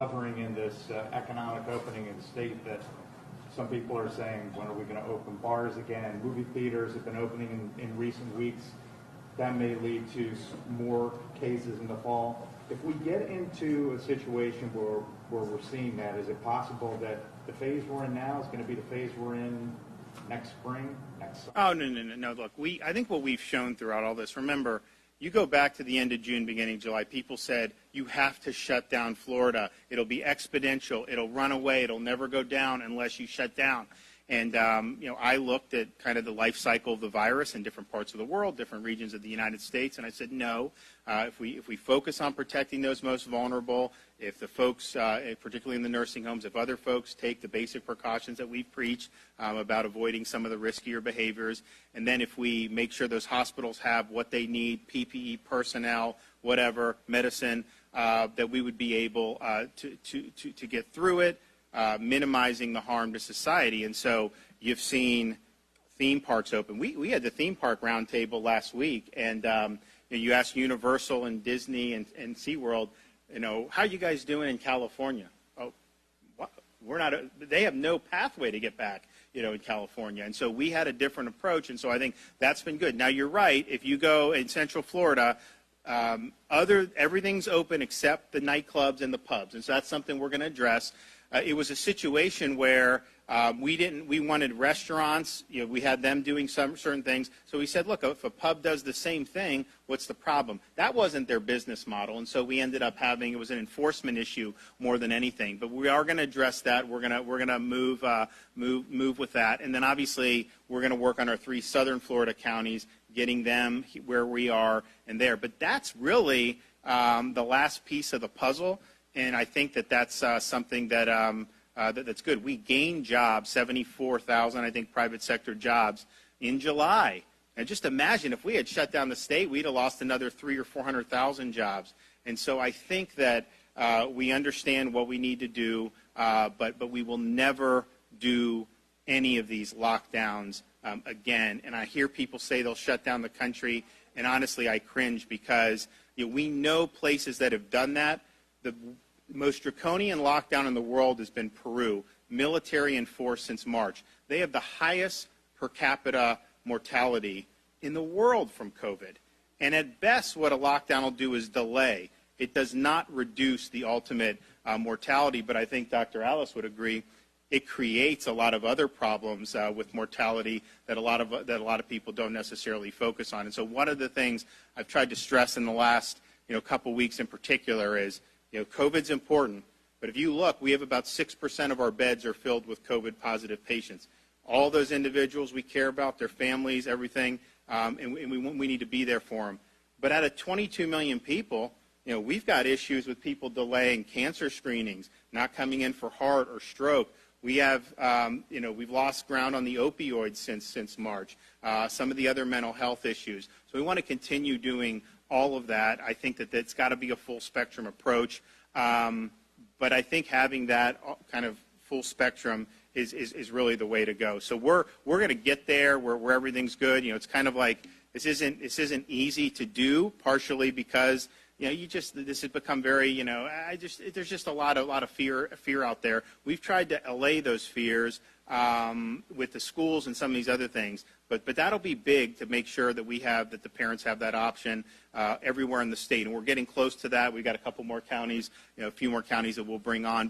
hovering in this economic opening in the state that some people are saying, when are we going to open bars again? Movie theaters have been opening in recent weeks. That may lead to more cases in the fall. If we get into a situation where we're seeing that, is it possible that the phase we're in now is going to be the phase we're in next spring, next summer? Oh, no. Look, I think what we've shown throughout all this, remember, you go back to the end of June, beginning of July, people said, you have to shut down Florida. It'll be exponential. It'll run away. It'll never go down unless you shut down. And, I looked at kind of the life cycle of the virus in different parts of the world, different regions of the United States, and I said, no, if we focus on protecting those most vulnerable, if the folks, particularly in the nursing homes, if other folks take the basic precautions that we've preached about avoiding some of the riskier behaviors, and then if we make sure those hospitals have what they need, PPE, personnel, whatever, medicine, that we would be able to get through it, minimizing the harm to society. And so you've seen theme parks open. We had the theme park roundtable last week, and you asked Universal and Disney and SeaWorld, how are you guys doing in California? Oh, what? They have no pathway to get back, in California. And so we had a different approach, and so I think that's been good. Now, you're right. If you go in Central Florida, everything's open except the nightclubs and the pubs, and so that's something we're going to address. It was a situation where we wanted restaurants, we had them doing some certain things. So we said, look, if a pub does the same thing, what's the problem? That wasn't their business model, and so we ended up it was an enforcement issue more than anything. But we are going to address that. We're going to move with that, and then obviously we're going to work on our 3 southern Florida counties, getting them where we are and there. But that's really the last piece of the puzzle. And I think that's something that's good. We gained jobs, 74,000, I think, private sector jobs in July. And just imagine if we had shut down the state, we'd have lost another 300,000 or 400,000 jobs. And so I think that we understand what we need to do, but we will never do any of these lockdowns again. And I hear people say they'll shut down the country, and honestly, I cringe because we know places that have done that. The most draconian lockdown in the world has been Peru, military enforced since March. They have the highest per capita mortality in the world from COVID. And at best, what a lockdown will do is delay. It does not reduce the ultimate mortality, but I think Dr. Alice would agree it creates a lot of other problems with mortality that a lot of people don't necessarily focus on. And so one of the things I've tried to stress in the last couple weeks in particular is COVID's important, but if you look, we have about 6% of our beds are filled with COVID-positive patients. All those individuals we care about, their families, everything, and we need to be there for them. But out of 22 million people, we've got issues with people delaying cancer screenings, not coming in for heart or stroke. We have, we've lost ground on the opioids since March, some of the other mental health issues. So we want to continue doing all of that. I think that it's got to be a full spectrum approach. But I think having that kind of full spectrum is really the way to go. So we're going to get there where everything's good. It's kind of like this isn't easy to do, partially because this has become very, there's just a lot of fear out there. We've tried to allay those fears with the schools and some of these other things, but that'll be big to make sure that that the parents have that option everywhere in the state, and we're getting close to that. We've got a couple more counties, a few more counties that we'll bring on.